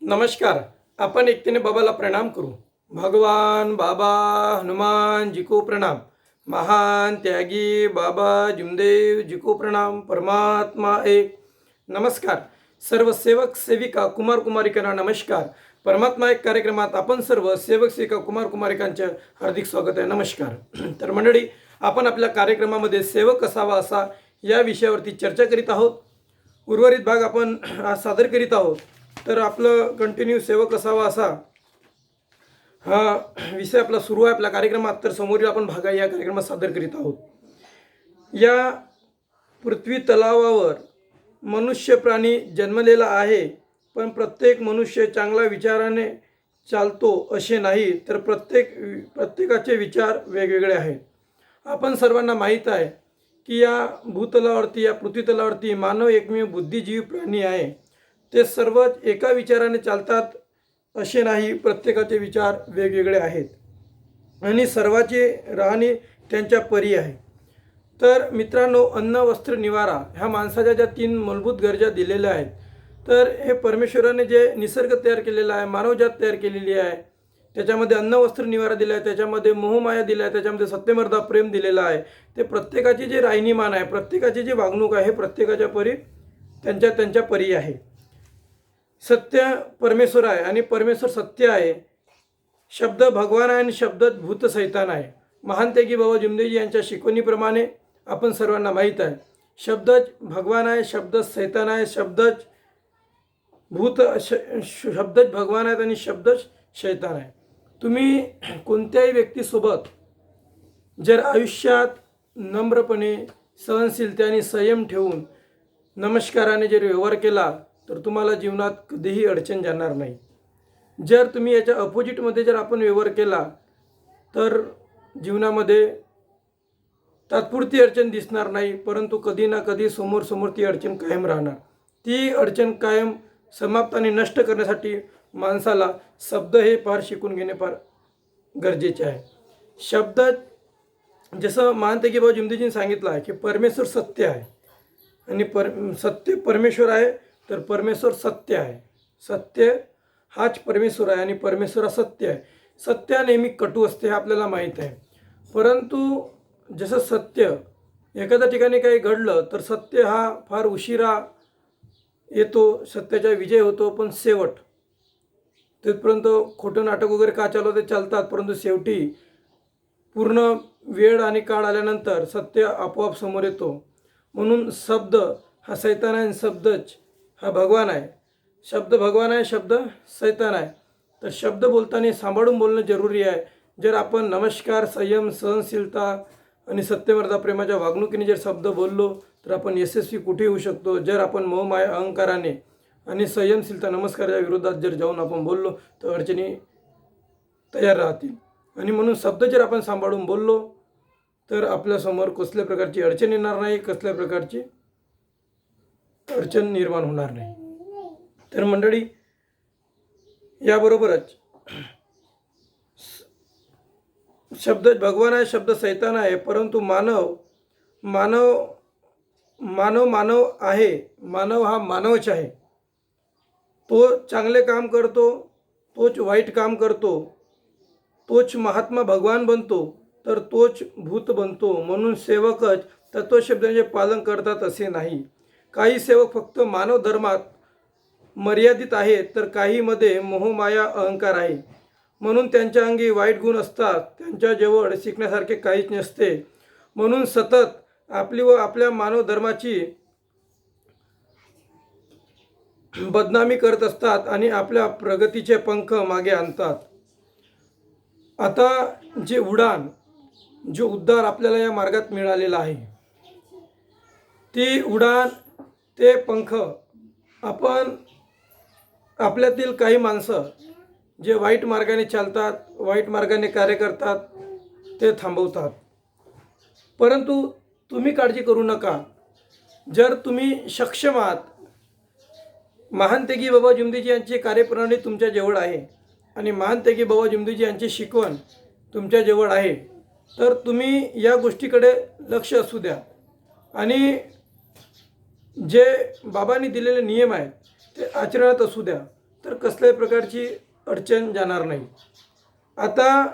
नमस्कार. आपण एकतेने बाबाला प्रणाम करू. भगवान बाबा हनुमान जी को प्रणाम. महान त्यागी बाबा जिमदेव जी को प्रणाम. परमात्मा एक. नमस्कार. सर्व सेवक सेविका कुमार कुमारिकांना नमस्कार. परमात्मा एक कार्यक्रमात आपण सर्व सेवक सेविका कुमार कुमारिकांचे हार्दिक स्वागत आहे. नमस्कार. तर मंडळी, आपण आपल्या कार्यक्रमामध्ये सेवक असावा असा या विषयावरती चर्चा करीत आहोत. उर्वरित भाग आपण आज सादर करीत आहोत. तर आपलं कंटिन्यू सेवक असावा असा हा विषय आपला सुरू आहे आपल्या कार्यक्रमात. तर समोरील आपण भाग या कार्यक्रमात सादर करीत आहोत. या पृथ्वी तलावावर मनुष्य प्राणी जन्मलेला आहे, पण प्रत्येक मनुष्य चांगल्या विचाराने चालतो असे नाही. तर प्रत्येकाचे विचार वेगवेगळे आहेत. आपण सर्वांना माहीत आहे की या भूतलावरती, या पृथ्वी तलावरती मानव एकमेव बुद्धिजीवी प्राणी आहे. ते सर्वच एका विचाराने चालतात असे नाही. प्रत्येकाचे विचार वेगवेगळे आहेत आणि सर्वांची राहणी त्यांच्या परी आहे. तर मित्रांनो, अन्न वस्त्र निवारा ह्या माणसाच्या ज्या 3 मूलभूत गरजा दिलेल्या आहेत, तर हे परमेश्वराने जे निसर्ग तयार केलेला आहे, मानवजात तयार केलेली आहे, त्याच्यामध्ये अन्न वस्त्र निवारा दिला आहे, त्याच्यामध्ये मोहमाया दिला आहे, त्याच्यामध्ये सत्यमर्दा प्रेम दिलेला आहे. ते प्रत्येकाची जे राहणीमान आहे, प्रत्येकाची जी वागणूक आहे, प्रत्येकाच्या परी त्यांच्या परी आहे. सत्य परमेश्वर आहे आणि परमेश्वर सत्य आहे. शब्द भगवान आहे आणि शब्दच भूत सैतान आहे. महान त्यागी बाबा जिमदेवजी यांच्या शिकवणीप्रमाणे आपण सर्वांना माहीत आहे, शब्दच भगवान आहे, शब्दच सैतान आहे, शब्दच भगवान आहेत आणि शब्दच शैतान आहे. तुम्ही कोणत्याही व्यक्तीसोबत जर आयुष्यात नम्रपणे, सहनशीलते आणि संयम ठेवून नमस्काराने जर व्यवहार केला तर तुम्हाला जीवनात कधीही अडचण जाणार नाही. जर तुम्ही याच्या अपोजिटमध्ये जर आपण व्यवहार केला तर जीवनामध्ये तात्पुरती अडचण दिसणार नाही, परंतु कधी ना कधी समोर ती अडचण कायम राहणार. ती अडचण कायम समाप्त आणि नष्ट करण्यासाठी माणसाला शब्द हे फार शिकून घेणे फार गरजेचे आहे. शब्द, जसं महान त्यागी बाबा जिमदेवजींनी सांगितलं आहे की परमेश्वर सत्य आहे आणि सत्य परमेश्वर आहे. तर परमेश्वर सत्य आहे. सत्य हाच परमेश्वर आहे आणि परमेश्वर सत्य आहे. सत्य नेहमी कटू असते हे आपल्याला माहीत आहे, परंतु जसं सत्य एखाद्या ठिकाणी काही घडलं तर सत्य हा फार उशिरा येतो, सत्याचा विजय होतो, पण शेवट तिथपर्यंत खोटं नाटक वगैरे का चालवते चालतात, परंतु शेवटी पूर्ण वेळ आणि काळ आल्यानंतर सत्य आपोआप समोर येतो. म्हणून शब्द हा सैतान आहे आणि शब्दच हा भगवान आहे. शब्द भगवान आहे, शब्द सैतान आहे. तर शब्द बोलताना सांभाळून बोलणं जरुरी आहे. जर आपण नमस्कार, संयम, सहनशीलता आणि सत्यमर्दा प्रेमाच्या वागणुकीने जर शब्द बोललो तर आपण यशस्वी कुठे होऊ शकतो. जर आपण मोहमाया अहंकाराने आणि संयमशीलता नमस्काराच्या विरोधात जर जाऊन आपण बोललो तर अडचणी तयार राहतील. आणि म्हणून शब्द जर आपण सांभाळून बोललो तर आपल्यासमोर कसल्या प्रकारची अडचण येणार नाही, कसल्या प्रकारची अडचण निर्माण होणार नाही. तर मंडळी, याबरोबरच शब्द भगवान आहे, शब्द सैतान आहे, परंतु मानव आहे. मानव हा मानवच आहे. तो चांगले काम करतो, तोच वाईट काम करतो, तोच महात्मा भगवान बनतो, तर तोच भूत बनतो. म्हणून सेवकच तत्वशब्दांचे पालन करतात असे नाही. काही सेवक फक्त मानव धर्मात मर्यादित आहेत, तर काहीमध्ये मोहमाया अहंकार आहे. म्हणून त्यांच्या अंगी वाईट गुण असतात. त्यांच्याजवळ शिकण्यासारखे काहीच नसते. म्हणून सतत आपली व आपल्या मानव धर्माची बदनामी करत असतात आणि आपल्या प्रगतीचे पंख मागे आणतात. आता जे उद्धार आपल्याला या मार्गात मिळालेला आहे, ती उडान, ते पंख आपण आपल्यातील काही माणसं जे वाईट मार्गाने चालतात, वाईट मार्गाने कार्य करतात, ते थांबवतात. परंतु तुम्ही काळजी करू नका. जर तुम्ही सक्षम आहात, महान त्यागी बाबा जिमदेवजी यांची कार्यप्रणाली तुमच्या जवळ आहे आणि महान त्यागी बाबा जिमदेवजी यांची शिकवण तुमच्या जवळ आहे, तर तुम्ही या गोष्टीकडे लक्ष असू द्या आणि जे बाबांनी दिलेले नियम आहेत ते आचरणात असू द्या. तर कसल्याही प्रकारची अडचण जाणार नाही. आता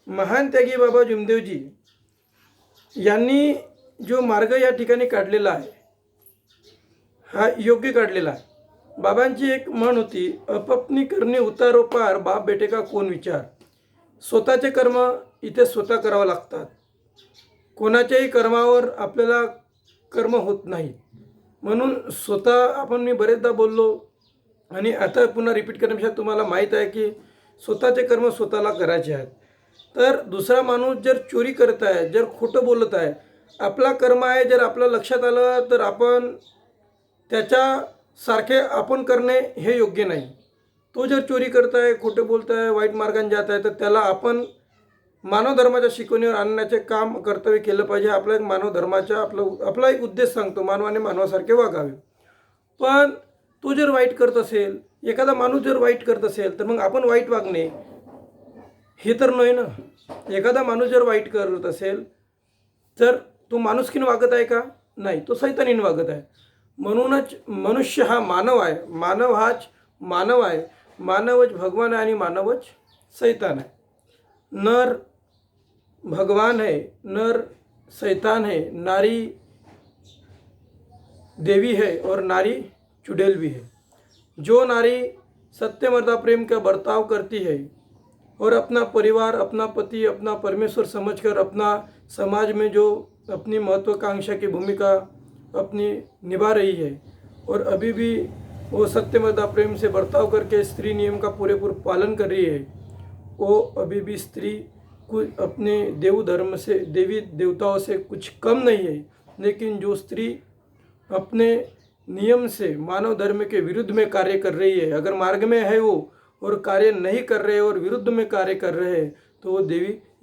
महान त्यागी बाबा जुमदेवजी यांनी जो मार्ग या ठिकाणी काढलेला आहे हा योग्य काढलेला आहे. बाबांची एक म्हण होती, अपत्नी करणे उतारो पार, बाप बेटे का कोण विचार. स्वतःचे कर्म इथे स्वतः करावं लागतात. कोणाच्याही कर्मावर आपल्याला कर्म होत नाही. म्हणून स्वतः आपण मी बरेचदा बोललो आणि आता पुन्हा रिपीट करण्यापेक्षा तुम्हाला माहीत आहे की स्वतःचे कर्म स्वतःला करायचे आहेत. तर दुसरा माणूस जर चोरी करत आहे, जर खोटं बोलत आहे, आपला कर्म आहे जर आपल्या लक्षात आलं तर आपण त्याच्यासारखे आपण करणे हे योग्य नाही. तो जर चोरी करत आहे, खोटं बोलत आहे, वाईट मार्गाने जात आहे तर त्याला आपण मानव धर्माच्या शिकवणीवर आणण्याचे काम कर्तव्य केलं पाहिजे. आपला एक मानव धर्माचा आपला एक उद्देश सांगतो, मानवाने मानवासारखे वागावे. पण तो जर वाईट करत असेल, एखादा माणूस जर वाईट करत असेल तर मग आपण वाईट वागणे हे तर नाही ना. एखादा माणूस जर वाईट करत असेल तर तो माणुसकीने वागत आहे का? नाही, तो सैतानीने वागत आहे. म्हणूनच मनुष्य हा मानव आहे, मानव हाच मानव आहे. मानवच भगवान आहे आणि मानवच सैतान आहे. नर भगवान है, नर शैतान है, नारी देवी है और नारी चुड़ैल भी है. जो नारी सत्य मर्दा प्रेम का बर्ताव करती है और अपना परिवार, अपना पति, अपना परमेश्वर समझकर अपना समाज में जो अपनी महत्वाकांक्षा की भूमिका अपनी निभा रही है और अभी भी वो सत्य मर्दा प्रेम से बर्ताव करके स्त्री नियम का पूरेपूर पालन कर रही है, वो अभी भी स्त्री कुछ अपने देव धर्म से, देवी देवताओं से कुछ कम नहीं है. लेकिन जो स्त्री अपने नियम से मानव धर्म के विरुद्ध में कार्य कर रही है, अगर मार्ग में है वो और कार्य नहीं कर रहे और विरुद्ध में कार्य कर रहे हैं तो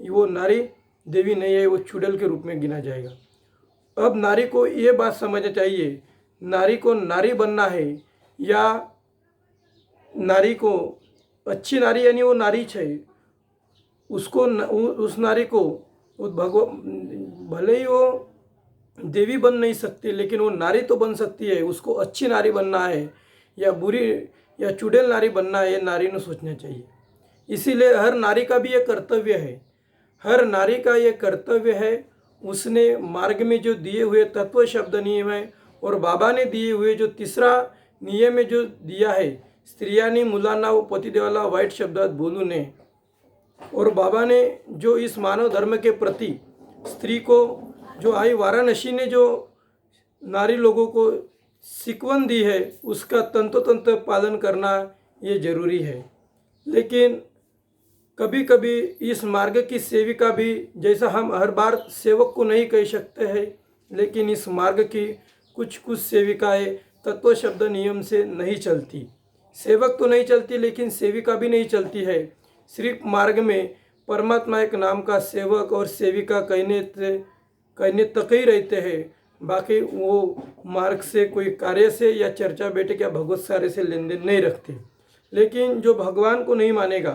वो नारी देवी नहीं है, वो चुड़ैल के रूप में गिना जाएगा. अब नारी को ये बात समझना चाहिए, नारी को नारी बनना है या नारी को अच्छी नारी यानी वो नारी है, उसको उस नारी को भले ही वो देवी बन नहीं सकती लेकिन वो नारी तो बन सकती है. उसको अच्छी नारी बनना है या बुरी या चुड़ैल नारी बनना है, ये नारी ने सोचना चाहिए. इसीलिए हर नारी का भी ये कर्तव्य है, हर नारी का ये कर्तव्य है. उसने मार्ग में जो दिए हुए तत्व शब्द नियम है और बाबा ने दिए हुए जो तीसरा नियम में जो दिया है, स्त्रियांनी मुलांना व पतिदेवाला वाईट शब्दात बोलू नये, और बाबा ने जो इस मानव धर्म के प्रति स्त्री को जो आई वाराणसी ने जो नारी लोगों को सिकवन दी है उसका तंतोतंत पालन करना ये जरूरी है. लेकिन कभी कभी इस मार्ग की सेविका भी, जैसा हम हर बार सेवक को नहीं कह सकते हैं, लेकिन इस मार्ग की कुछ सेविकाएं तत्व शब्द नियम से नहीं चलती. सेवक तो नहीं चलती लेकिन सेविका भी नहीं चलती है. सिर्फ मार्ग में परमात्मा एक नाम का सेवक और सेविका कहने तक ही रहते हैं. बाकी वो मार्ग से कोई कार्य से या चर्चा बैठक या भगवत कार्य से लेन देन नहीं रखते. लेकिन जो भगवान को नहीं मानेगा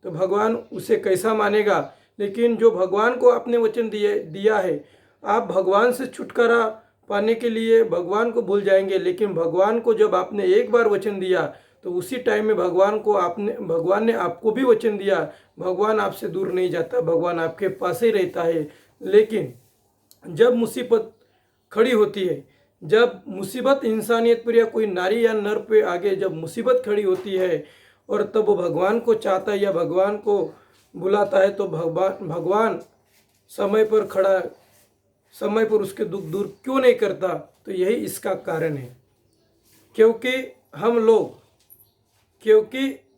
तो भगवान उसे कैसा मानेगा. लेकिन जो भगवान को आपने वचन दिया है, आप भगवान से छुटकारा पाने के लिए भगवान को भूल जाएंगे. लेकिन भगवान को जब आपने एक बार वचन दिया तो उसी टाइम में भगवान ने आपको भी वचन दिया. भगवान आपसे दूर नहीं जाता, भगवान आपके पास ही रहता है. लेकिन जब मुसीबत खड़ी होती है, जब मुसीबत इंसानियत पर या कोई नारी या नर पे आगे जब मुसीबत खड़ी होती है और तब वो भगवान को चाहता है या भगवान को बुलाता है तो भगवान समय पर उसके दुख दूर क्यों नहीं करता. तो यही इसका कारण है, क्योंकि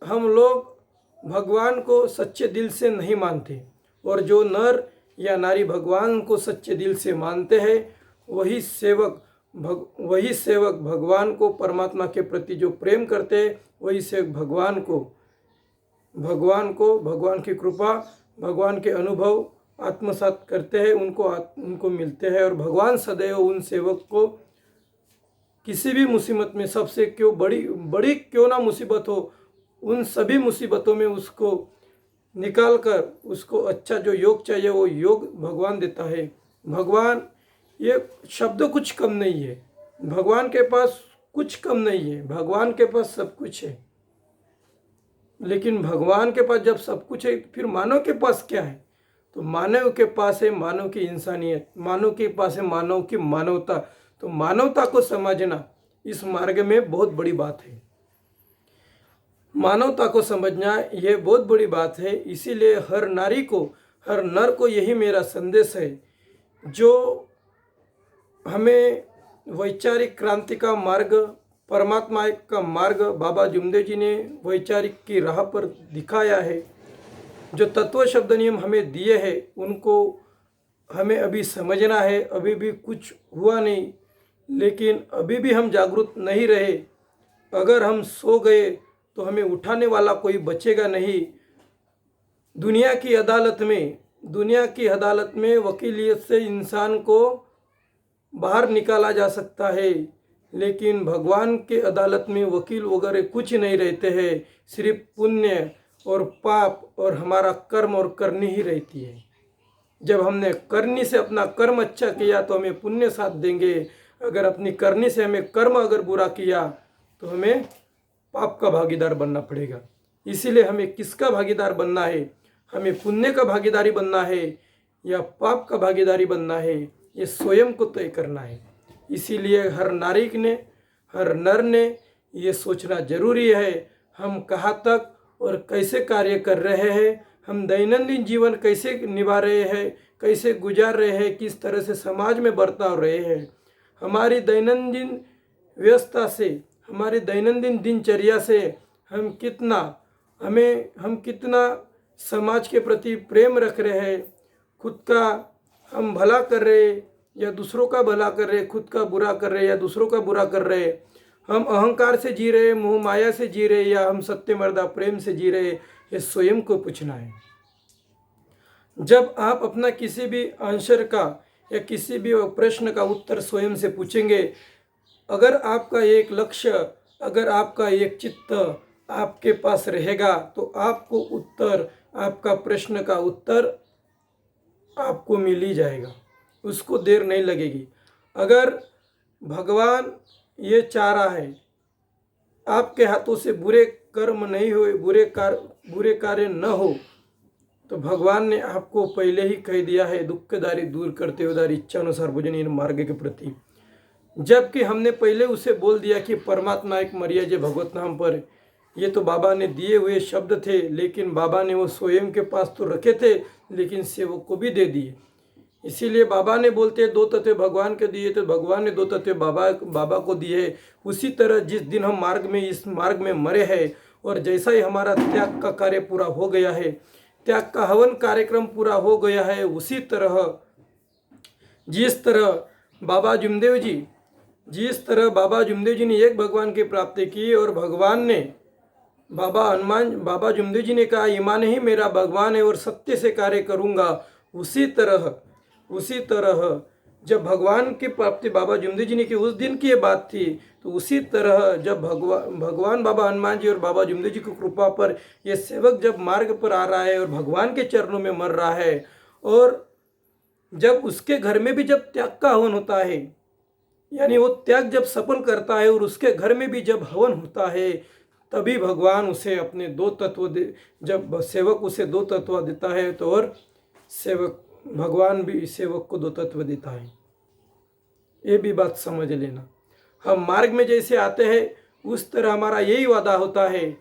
हम लोग भगवान को सच्चे दिल से नहीं मानते. और जो नर या नारी भगवान को सच्चे दिल से मानते हैं वही सेवक भगवान को, परमात्मा के प्रति जो प्रेम करते हैं वही सेवक भगवान की कृपा, भगवान के अनुभव आत्मसात करते हैं, उनको मिलते हैं. और भगवान सदैव उन सेवक को किसी भी मुसीबत में, सबसे क्यों बड़ी क्यों ना मुसीबत हो, उन सभी मुसीबतों में उसको निकाल कर उसको अच्छा जो योग चाहिए वो योग भगवान देता है. भगवान ये शब्द कुछ कम नहीं है, भगवान के पास कुछ कम नहीं है, भगवान के पास सब कुछ है. लेकिन भगवान के पास जब सब कुछ है फिर मानव के पास क्या है? तो मानव के पास है मानव की इंसानियत, मानव के पास है मानव की मानवता। तो मानवता को समझना इस मार्ग में बहुत बड़ी बात है। मानवता को समझना यह बहुत बड़ी बात है। इसीलिए हर नारी को, हर नर को यही मेरा संदेश है, जो हमें वैचारिक क्रांति का मार्ग, परमात्मा का मार्ग बाबा जुमदेव जी ने वैचारिक की राह पर दिखाया है। जो तत्व शब्द नियम हमें दिए हैं उनको हमें अभी समझना है। अभी भी कुछ हुआ नहीं, लेकिन अभी भी हम जागरूक नहीं रहे। अगर हम सो गए तो हमें उठाने वाला कोई बचेगा नहीं। दुनिया की अदालत में वकीलियत से इंसान को बाहर निकाला जा सकता है, लेकिन भगवान के अदालत में वकील वगैरह कुछ नहीं रहते हैं। सिर्फ पुण्य और पाप और हमारा कर्म और करनी ही रहती है। जब हमने करनी से अपना कर्म अच्छा किया तो हमें पुण्य साथ देंगे। अगर अपनी करनी से हमें कर्म अगर बुरा किया तो हमें पाप का भागीदार बनना पड़ेगा। इसीलिए हमें किसका भागीदार बनना है? हमें पुण्य का भागीदारी बनना है या पाप का भागीदारी बनना है, ये स्वयं को तय करना है। इसीलिए हर नारी ने, हर नर ने ये सोचना जरूरी है, हम कहाँ तक और कैसे कार्य कर रहे हैं, हम दैनंदिन जीवन कैसे निभा रहे हैं, कैसे गुजार रहे हैं, किस तरह से समाज में बर्ताव रहे हैं। हमारी दैनंदिन व्यवस्था से, हमारी दैनंदिन दिनचर्या से हम कितना समाज के प्रति प्रेम रख रहे हैं, खुद का हम भला कर रहे या दूसरों का भला कर रहे, खुद का बुरा कर रहे या दूसरों का बुरा कर रहे, हम अहंकार से जी रहे, मोह माया से जी रहे या हम सत्य मर्दा प्रेम से जी रहे, ये स्वयं को पूछना है। जब आप अपना किसी भी आंसर का या किसी भी प्रश्न का उत्तर स्वयं से पूछेंगे, अगर आपका एक लक्ष्य, अगर आपका एक चित्त आपके पास रहेगा तो आपको उत्तर, आपका प्रश्न का उत्तर आपको मिल ही जाएगा, उसको देर नहीं लगेगी। अगर भगवान ये चाह रहा है आपके हाथों से बुरे कर्म नहीं हो, बुरे कार्य न हो, तो भगवान ने आपको पहले ही कह दिया है दुखदारी दूर करते हुए इच्छा अनुसार भोजन मार्ग के प्रति। जबकि हमने पहले उसे बोल दिया कि परमात्मा एक मर्यादा भगवत नाम पर, ये तो बाबा ने दिए हुए शब्द थे, लेकिन बाबा ने वो स्वयं के पास तो रखे थे लेकिन सेवक को भी दे दिए। इसीलिए बाबा ने बोलते दो तत्व भगवान के दिए तो भगवान ने दो तत्व बाबा को दिए। उसी तरह जिस दिन हम इस मार्ग में मरे हैं और जैसा ही हमारा त्याग का कार्य पूरा हो गया है, त्याग का हवन कार्यक्रम पूरा हो गया है, उसी तरह जिस तरह बाबा जुमदेव जी ने एक भगवान की प्राप्ति की और भगवान ने बाबा जुमदेव जी ने कहा ईमान ही मेरा भगवान है और सत्य से कार्य करूँगा। उसी तरह जब भगवान की प्राप्ति बाबा जुमदेव जी ने की, उस दिन की ये बात थी, तो उसी तरह जब भगवान बाबा हनुमान जी और बाबा जुमदेव जी की कृपा पर ये सेवक जब मार्ग पर आ रहा है और भगवान के चरणों में मर रहा है, और जब उसके घर में भी जब त्याग का हवन होता है, यानी वो त्याग जब सफल करता है और उसके घर में भी जब हवन होता है, तभी भगवान उसे अपने दो तत्व जब सेवक उसे दो तत्व देता है तो और भगवान भी सेवक को दो तत्व देता है। ये भी बात समझ लेना। हम मार्ग में जैसे आते हैं उस तरह हमारा यही वादा होता है,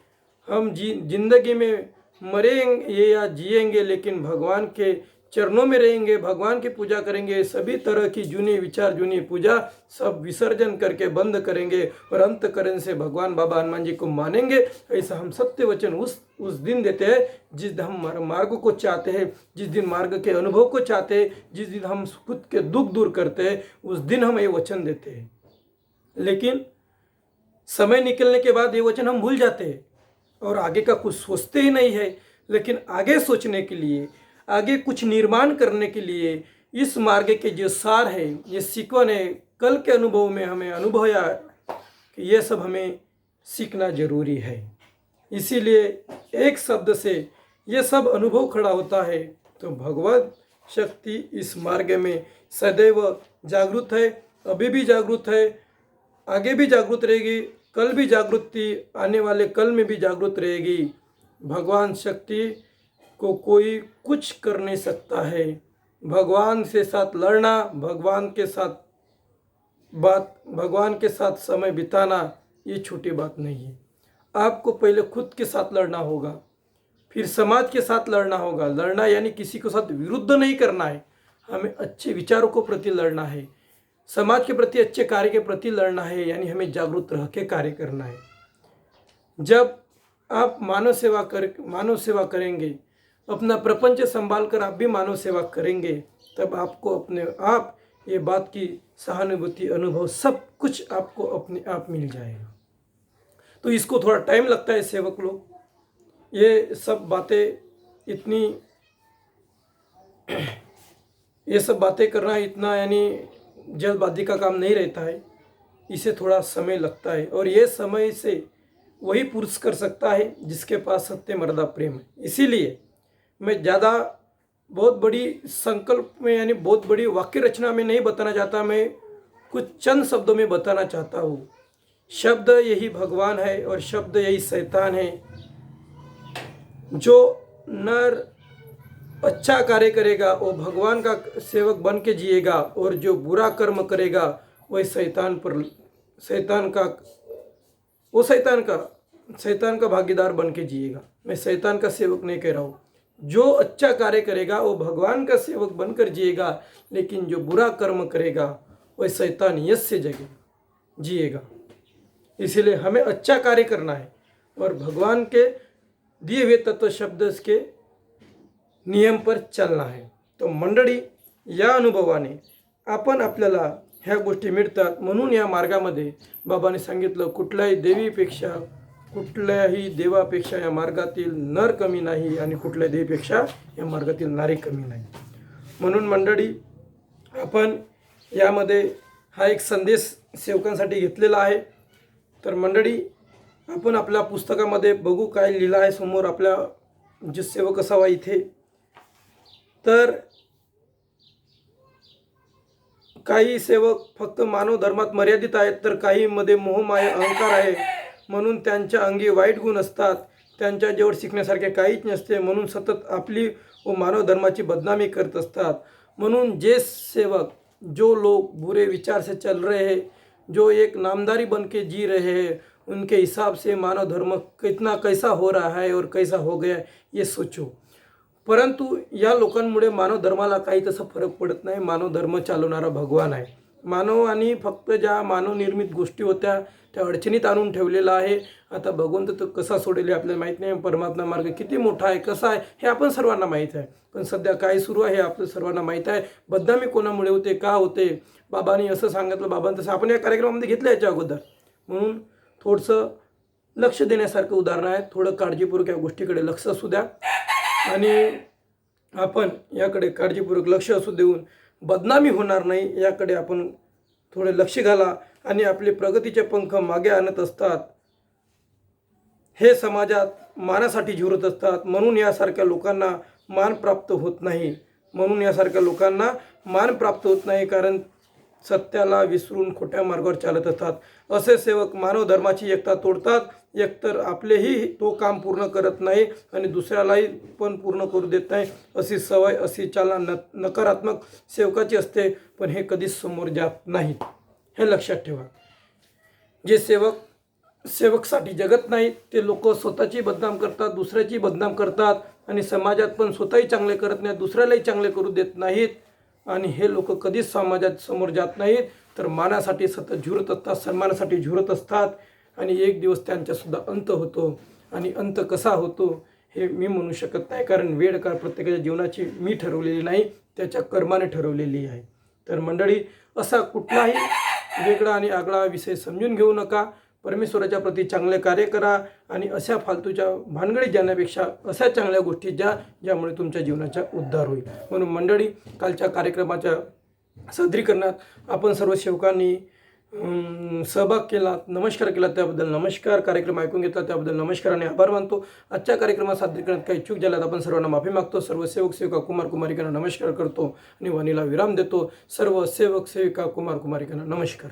हम जिंदगी में मरेंगे या जिएंगे लेकिन भगवान के चरणों में रहेंगे, भगवान की पूजा करेंगे, सभी तरह की जूनी विचार जूनी पूजा सब विसर्जन करके बंद करेंगे और अंतकरण से भगवान बाबा हनुमान जी को मानेंगे। ऐसा हम सत्य वचन उस दिन देते हैं जिस दिन हम मार्ग को चाहते हैं, जिस दिन मार्ग के अनुभव को चाहते हैं, जिस दिन हम खुद के दुख दूर करते हैं, उस दिन हम ये वचन देते हैं। लेकिन समय निकलने के बाद ये वचन हम भूल जाते हैं और आगे का कुछ सोचते ही नहीं है। लेकिन आगे सोचने के लिए, आगे कुछ निर्माण करने के लिए इस मार्ग के जो सार है, ये सीखवन है, कल के अनुभव में हमें अनुभव आया कि ये सब हमें सीखना जरूरी है। इसीलिए एक शब्द से ये सब अनुभव खड़ा होता है। तो भगवत शक्ति इस मार्ग में सदैव जागृत है, अभी भी जागृत है, आगे भी जागृत रहेगी, कल भी जागृत थी, आने वाले कल में भी जागृत रहेगी। भगवान शक्ति को कोई कुछ कर नहीं सकता है। भगवान के साथ लड़ना, भगवान के साथ समय बिताना ये छोटी बात नहीं है। आपको पहले खुद के साथ लड़ना होगा, फिर समाज के साथ लड़ना होगा। लड़ना यानी किसी के साथ विरुद्ध नहीं करना है, हमें अच्छे विचारों को प्रति लड़ना है, समाज के प्रति अच्छे कार्य के प्रति लड़ना है, यानी हमें जागरूक रह के कार्य करना है। जब आप मानव सेवा करेंगे, अपना प्रपंच संभाल कर आप भी मानव सेवा करेंगे, तब आपको अपने आप ये बात की सहानुभूति, अनुभव सब कुछ आपको अपने आप मिल जाएगा। तो इसको थोड़ा टाइम लगता है सेवक लोग, ये सब बातें करना इतना यानी जल्दबाजी का काम नहीं रहता है, इसे थोड़ा समय लगता है। और ये समय से वही पुरुष कर सकता है जिसके पास सत्य मर्यादा प्रेम है। इसीलिए मैं ज़्यादा बहुत बड़ी संकल्प में यानी बहुत बड़ी वाक्य रचना में नहीं बताना चाहता, मैं कुछ चंद शब्दों में बताना चाहता हूँ। शब्द यही भगवान है और शब्द यही शैतान है। जो नर अच्छा कार्य करेगा वो भगवान का सेवक बन के जिएगा, और जो बुरा कर्म करेगा वही शैतान का भागीदार बन के जिएगा। मैं शैतान का सेवक नहीं कह रहा हूँ। जो अच्छा कार्य करेगा वो भगवान का सेवक बनकर जिएगा, लेकिन जो बुरा कर्म करेगा वह शैतान यश से जिएगा। इसीलिए हमें अच्छा कार्य करना है और भगवान के दिए हुए तत्व शब्द के नियम पर चालना आहे। तो मंडळी, या अनुभवाने आपण आपल्याला ह्या गोष्टी मिळतात। म्हणून या मार्गामध्ये बाबांनी सांगितलं, कुठल्याही देवापेक्षा या मार्गातील नर कमी नाही आणि कुठल्याही देवीपेक्षा या मार्गातील नारी कमी नाही। म्हणून मंडळी, आपण यामध्ये हा एक संदेश सेवकांसाठी घेतलेला आहे। तर मंडळी, आपण आपल्या पुस्तकामध्ये बघू काय लिहिलं आहे समोर आपल्या जे सेवक असावा इथे। तर काही सेवक फक्त मानव धर्मात मर्यादित आहेत, तर काहीमध्ये मोहमाया अहंकार आहे, म्हणून त्यांच्या अंगी वाईट गुण असतात, त्यांच्याजवळ शिकण्यासारखे काहीच नसते, म्हणून सतत आपली व मानव धर्माची बदनामी करत असतात। म्हणून जे सेवक, जो लोग बुरे विचार से चल रहे हैं, जो एक नामदारी बन के जी रहे हैं, उनके हिसाब से मानव धर्म कैसा हो रहा है और कैसा हो गया ये सोचो। परंतु या लोकांमुळे मानव धर्माला काही तसा फरक पडत नाही। मानव धर्म चालवणारा भगवान आहे। मानवाने फक्त ज्या मानवनिर्मित गोष्टी होत्या त्या अडचणीत आणून ठेवलेला आहे। आता भगवंत तो कसा सोडेल आपल्याला माहीत नाही। परमात्मा मार्ग किती मोठा आहे, कसा आहे हे आपण सर्वांना माहीत आहे, पण सध्या काय सुरू आहे हे आपल्या सर्वांना माहीत आहे। बदनामी कोणामुळे होते, का होते, बाबांनी असं सांगितलं, बाबांनी तसं आपण या कार्यक्रमामध्ये घेतलं याच्या अगोदर। म्हणून थोडंसं लक्ष देण्यासारखं उदाहरण आहे। थोडं काळजीपूर्वक या गोष्टीकडे लक्ष असू द्या आणि आपण याकडे काळजीपूर्वक लक्ष असू देऊन बदनामी होणार नाही याकडे आपण थोडे लक्ष घाला। आणि आपले प्रगतीचे पंख मागे आणत असतात, हे समाजात मानासाठी झुरत असतात, म्हणून यासारख्या लोकांना मान प्राप्त होत नाही। कारण सत्याला विसरून खोट्या मार्गावर चालत असतात। असे सेवक मानव धर्माची एकता तोडतात, एकतर आपलेही तो काम पूर्ण करत नाही आणि दुसऱ्यालाही पण पूर्ण करू देत नाही। अशी सवय, अशी चालना नकारात्मक सेवकाची असते, पण हे कधीच समोर जात नाहीत, हे लक्षात ठेवा। जे सेवकसाठी जगत नाहीत ते लोक स्वतःची बदनाम करतात, दुसऱ्याची बदनाम करतात आणि समाजात पण स्वतःही चांगले करत नाहीत, दुसऱ्यालाही चांगले करू देत नाहीत। आणि हे लोक कधीच समाजात समोर जात नाहीत, तर मानासाठी सतत झुरत असतात, सन्मानासाठी झुरत असतात आणि एक दिवस त्यांचासुद्धा अंत होतो। आणि अंत कसा होतो हे मी म्हणू शकत नाही, कारण वेळ काळ प्रत्येकाच्या जीवनाची मी ठरवलेली नाही, त्याच्या कर्माने ठरवलेली आहे। तर मंडळी, असा कुठलाही वेगळा आणि आगळा विषय समजून घेऊ नका। परमेश्वराच्या प्रती चांगले कार्य करा आणि अशा फालतूच्या भानगडीत जाण्यापेक्षा अशा चांगल्या गोष्टी ज्यामुळे तुमच्या जीवनाचा उद्धार होईल। म्हणून मंडळी, कालच्या कार्यक्रमाच्या सादरीकरणात आपण सर्व सेवकांनी सहभाग केला, नमस्कार केला, त्याबद्दल नमस्कार। कार्यक्रम ऐकून घेतला त्याबद्दल नमस्कार आणि आभार मानतो। आजच्या कार्यक्रमात सादरीकरणात काही चूक झाल्यास आपण सर्वांना माफी मागतो। सर्व सेवक सेविका कुमार कुमारिकांना नमस्कार करतो आणि वाणीला विराम देतो। सर्व सेवक सेविका कुमार कुमारिकांना नमस्कार।